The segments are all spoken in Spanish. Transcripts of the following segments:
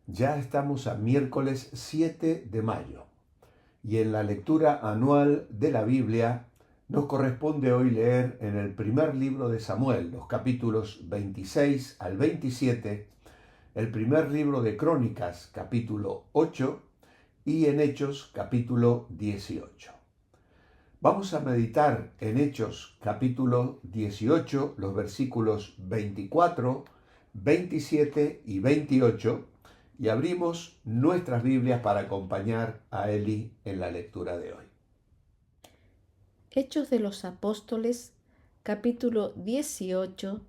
Ya estamos a miércoles 7 de mayo y en la lectura anual de la Biblia nos corresponde hoy leer en el primer libro de Samuel, los capítulos 26 al 27, el primer libro de Crónicas, capítulo 8, y en Hechos, capítulo 18. Vamos a meditar en Hechos, capítulo 18, los versículos 24, 27 y 28, y abrimos nuestras Biblias para acompañar a Eli en la lectura de hoy. Hechos de los Apóstoles, capítulo 18,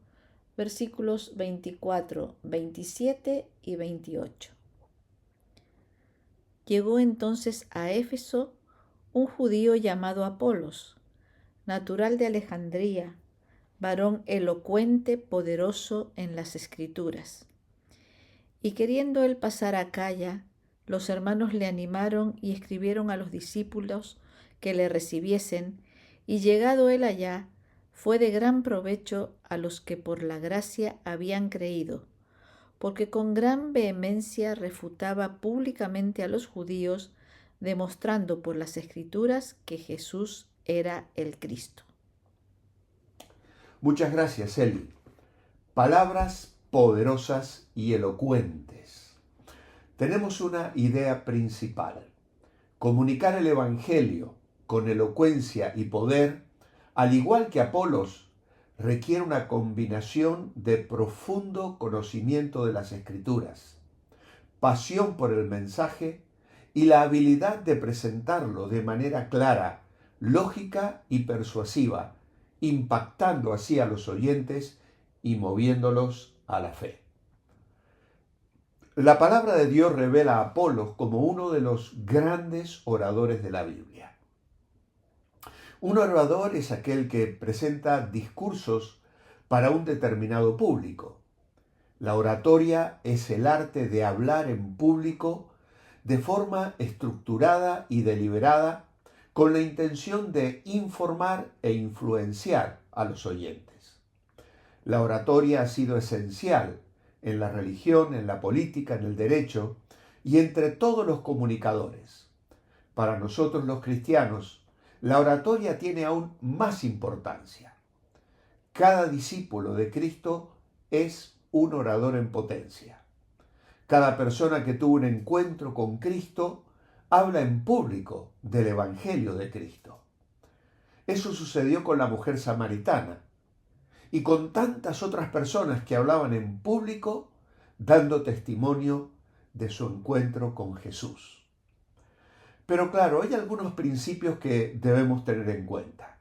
versículos 24, 27 y 28. Llegó entonces a Éfeso un judío llamado Apolos, natural de Alejandría, varón elocuente, poderoso en las Escrituras. Y queriendo él pasar a Acaya, los hermanos le animaron y escribieron a los discípulos que le recibiesen, y llegado él allá, fue de gran provecho a los que por la gracia habían creído, porque con gran vehemencia refutaba públicamente a los judíos, demostrando por las Escrituras que Jesús era el Cristo. Muchas gracias, Eli. Palabras poderosas y elocuentes. Tenemos una idea principal: comunicar el Evangelio con elocuencia y poder, al igual que Apolos, requiere una combinación de profundo conocimiento de las Escrituras, pasión por el mensaje y la habilidad de presentarlo de manera clara, lógica y persuasiva, impactando así a los oyentes y moviéndolos a la fe. La palabra de Dios revela a Apolos como uno de los grandes oradores de la Biblia. Un orador es aquel que presenta discursos para un determinado público. La oratoria es el arte de hablar en público de forma estructurada y deliberada con la intención de informar e influenciar a los oyentes. La oratoria ha sido esencial en la religión, en la política, en el derecho y entre todos los comunicadores. Para nosotros los cristianos, la oratoria tiene aún más importancia. Cada discípulo de Cristo es un orador en potencia. Cada persona que tuvo un encuentro con Cristo habla en público del Evangelio de Cristo. Eso sucedió con la mujer samaritana y con tantas otras personas que hablaban en público dando testimonio de su encuentro con Jesús. Pero claro, hay algunos principios que debemos tener en cuenta.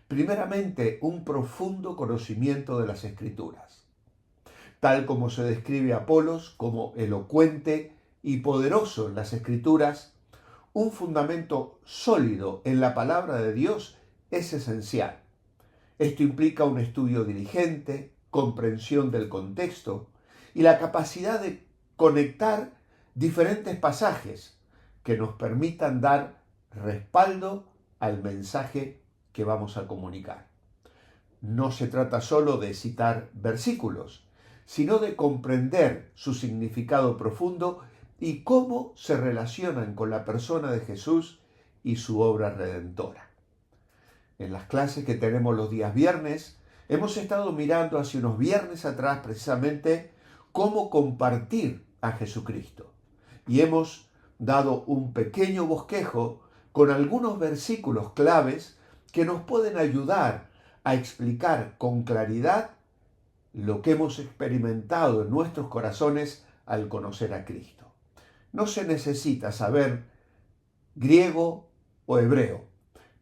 Primeramente, un profundo conocimiento de las Escrituras. Tal como se describe a Apolos como elocuente y poderoso en las Escrituras, un fundamento sólido en la palabra de Dios es esencial. Esto implica un estudio diligente, comprensión del contexto y la capacidad de conectar diferentes pasajes que nos permitan dar respaldo al mensaje que vamos a comunicar. No se trata solo de citar versículos, sino de comprender su significado profundo y cómo se relacionan con la persona de Jesús y su obra redentora. En las clases que tenemos los días viernes, hemos estado mirando hace unos viernes atrás precisamente cómo compartir a Jesucristo. Y hemos dado un pequeño bosquejo con algunos versículos claves que nos pueden ayudar a explicar con claridad lo que hemos experimentado en nuestros corazones al conocer a Cristo. No se necesita saber griego o hebreo,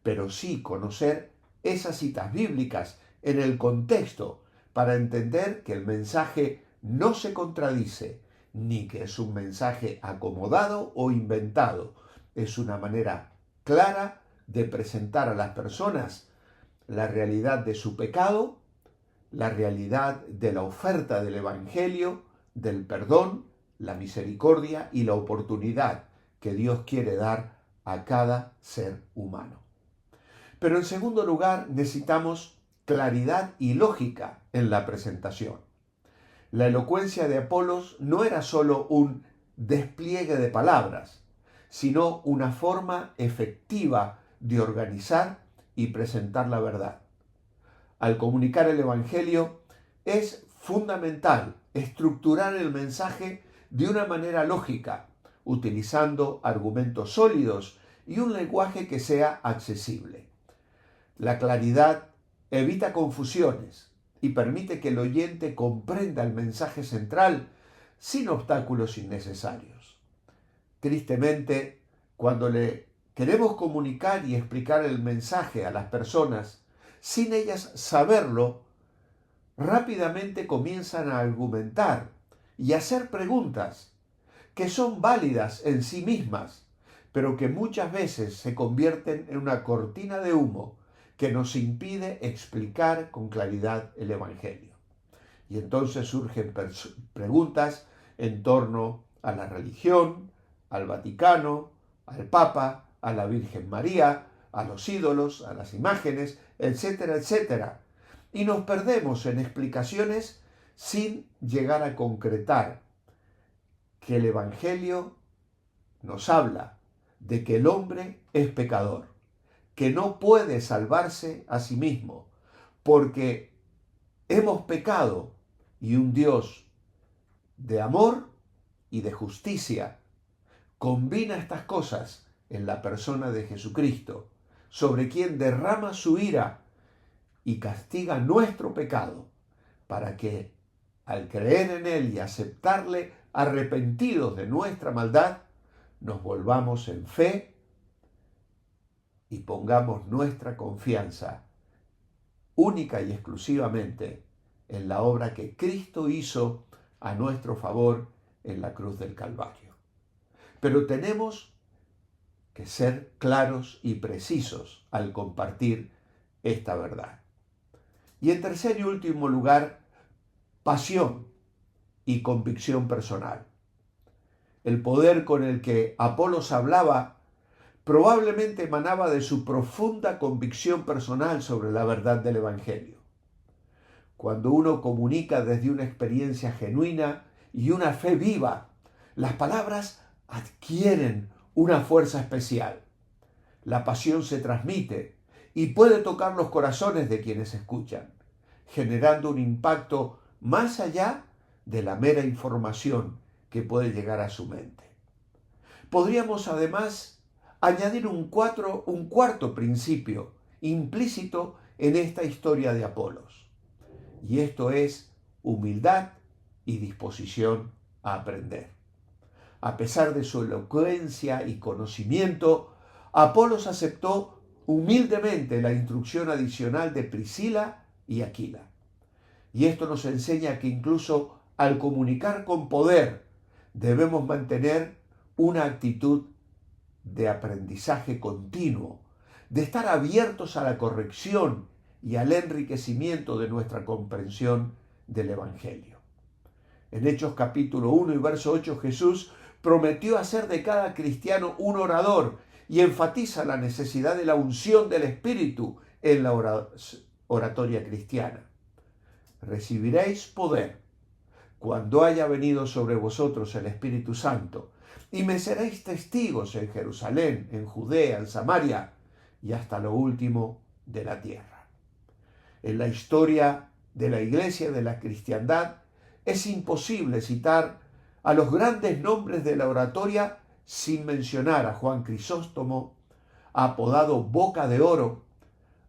pero sí conocer esas citas bíblicas en el contexto para entender que el mensaje no se contradice, ni que es un mensaje acomodado o inventado. Es una manera clara de presentar a las personas la realidad de su pecado, la realidad de la oferta del Evangelio, del perdón, la misericordia y la oportunidad que Dios quiere dar a cada ser humano. Pero en segundo lugar, necesitamos claridad y lógica en la presentación. La elocuencia de Apolos no era solo un despliegue de palabras, sino una forma efectiva de organizar y presentar la verdad. Al comunicar el Evangelio es fundamental estructurar el mensaje de una manera lógica, utilizando argumentos sólidos y un lenguaje que sea accesible. La claridad evita confusiones y permite que el oyente comprenda el mensaje central sin obstáculos innecesarios. Tristemente, cuando le queremos comunicar y explicar el mensaje a las personas, sin ellas saberlo, rápidamente comienzan a argumentar y a hacer preguntas que son válidas en sí mismas, pero que muchas veces se convierten en una cortina de humo que nos impide explicar con claridad el Evangelio. Y entonces surgen preguntas en torno a la religión, al Vaticano, al Papa, a la Virgen María, a los ídolos, a las imágenes, etcétera, etcétera. Y nos perdemos en explicaciones sin llegar a concretar que el Evangelio nos habla de que el hombre es pecador, que no puede salvarse a sí mismo, porque hemos pecado y un Dios de amor y de justicia combina estas cosas en la persona de Jesucristo, sobre quien derrama su ira y castiga nuestro pecado, para que al creer en Él y aceptarle arrepentidos de nuestra maldad, nos volvamos en fe y pongamos nuestra confianza única y exclusivamente en la obra que Cristo hizo a nuestro favor en la cruz del Calvario. Pero tenemos que ser claros y precisos al compartir esta verdad. Y en tercer y último lugar, pasión y convicción personal. El poder con el que Apolos hablaba probablemente emanaba de su profunda convicción personal sobre la verdad del Evangelio. Cuando uno comunica desde una experiencia genuina y una fe viva, las palabras adquieren una fuerza especial. La pasión se transmite y puede tocar los corazones de quienes escuchan, generando un impacto más allá de la mera información que puede llegar a su mente. Podríamos además añadir un cuarto principio implícito en esta historia de Apolos, y esto es humildad y disposición a aprender. A pesar de su elocuencia y conocimiento, Apolos aceptó humildemente la instrucción adicional de Priscila y Aquila. Y esto nos enseña que incluso al comunicar con poder debemos mantener una actitud de aprendizaje continuo, de estar abiertos a la corrección y al enriquecimiento de nuestra comprensión del Evangelio. En Hechos capítulo 1 y verso 8, Jesús prometió hacer de cada cristiano un orador y enfatiza la necesidad de la unción del Espíritu en la oratoria cristiana. Recibiréis poder cuando haya venido sobre vosotros el Espíritu Santo, y me seréis testigos en Jerusalén, en Judea, en Samaria y hasta lo último de la tierra. En la historia de la Iglesia, de la cristiandad, es imposible citar a los grandes nombres de la oratoria sin mencionar a Juan Crisóstomo, apodado Boca de Oro,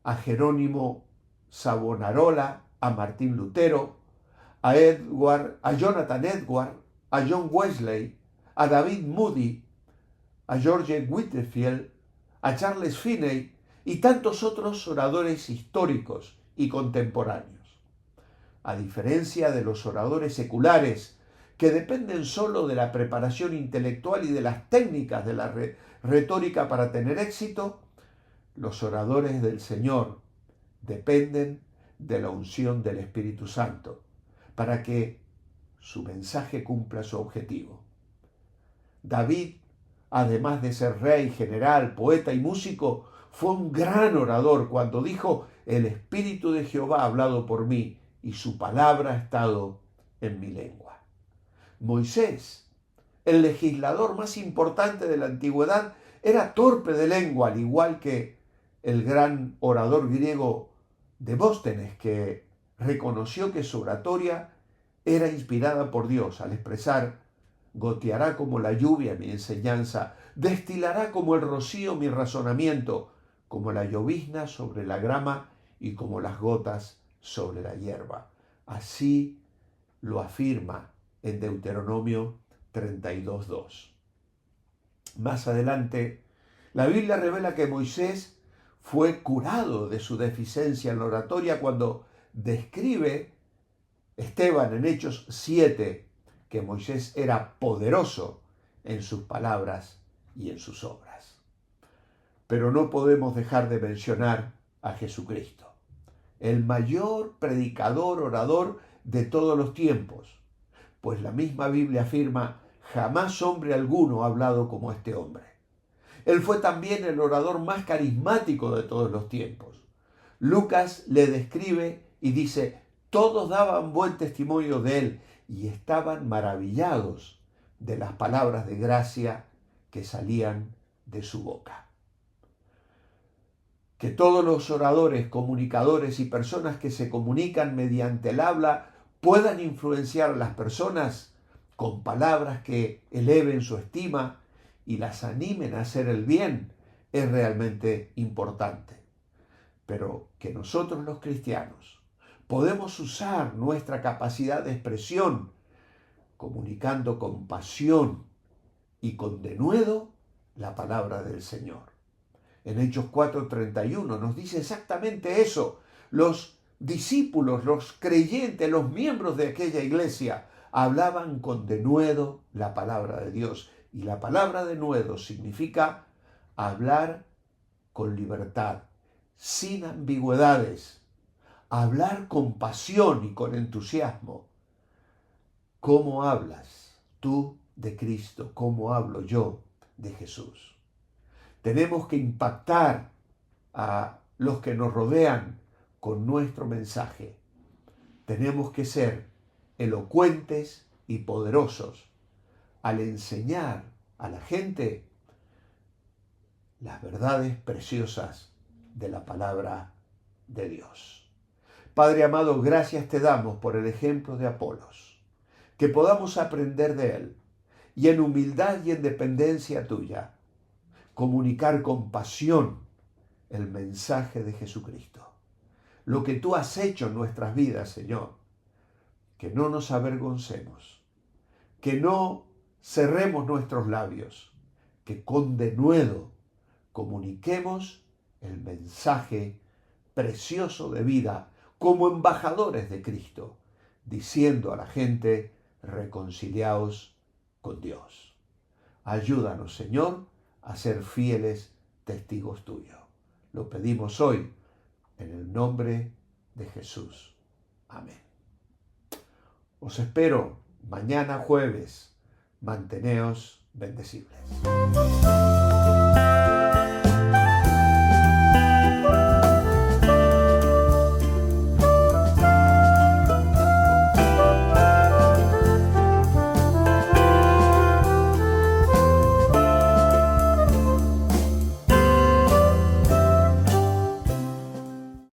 a Jerónimo Savonarola, a Martín Lutero, a Jonathan Edward, a John Wesley, a David Moody, a George Whitefield, a Charles Finney y tantos otros oradores históricos y contemporáneos. A diferencia de los oradores seculares, que dependen solo de la preparación intelectual y de las técnicas de la retórica para tener éxito, los oradores del Señor dependen de la unción del Espíritu Santo para que su mensaje cumpla su objetivo. David, además de ser rey, general, poeta y músico, fue un gran orador cuando dijo: el Espíritu de Jehová ha hablado por mí y su palabra ha estado en mi lengua. Moisés el legislador más importante de la antigüedad, era torpe de lengua, al igual que el gran orador griego Demóstenes, que reconoció que su oratoria era inspirada por Dios al expresar: goteará como la lluvia mi enseñanza, destilará como el rocío mi razonamiento, como la llovizna sobre la grama y como las gotas sobre la hierba. Así lo afirma en Deuteronomio 32:2. Más adelante, la Biblia revela que Moisés fue curado de su deficiencia en la oratoria cuando describe Esteban en Hechos 7 que Moisés era poderoso en sus palabras y en sus obras. Pero no podemos dejar de mencionar a Jesucristo, el mayor predicador, orador de todos los tiempos, pues la misma Biblia afirma: jamás hombre alguno ha hablado como este hombre. Él fue también el orador más carismático de todos los tiempos. Lucas le describe y dice: todos daban buen testimonio de él y estaban maravillados de las palabras de gracia que salían de su boca. Que todos los oradores, comunicadores y personas que se comunican mediante el habla puedan influenciar a las personas con palabras que eleven su estima y las animen a hacer el bien es realmente importante. Pero que nosotros los cristianos podemos usar nuestra capacidad de expresión comunicando con pasión y con denuedo la palabra del Señor. En Hechos 4:31 nos dice exactamente eso. Los discípulos, los creyentes, los miembros de aquella iglesia hablaban con denuedo la palabra de Dios. Y la palabra denuedo significa hablar con libertad, sin ambigüedades, hablar con pasión y con entusiasmo. ¿Cómo hablas tú de Cristo? ¿Cómo hablo yo de Jesús? Tenemos que impactar a los que nos rodean con nuestro mensaje. Tenemos que ser elocuentes y poderosos al enseñar a la gente las verdades preciosas de la palabra de Dios. Padre amado, gracias te damos por el ejemplo de Apolos, que podamos aprender de él y en humildad y en dependencia tuya comunicar con pasión el mensaje de Jesucristo. Lo que tú has hecho en nuestras vidas, Señor, que no nos avergoncemos, que no cerremos nuestros labios, que con denuedo comuniquemos el mensaje precioso de vida como embajadores de Cristo, diciendo a la gente: reconciliaos con Dios. Ayúdanos, Señor, a ser fieles testigos tuyos. Lo pedimos hoy en el nombre de Jesús. Amén. Os espero mañana jueves. Manteneos bendecibles.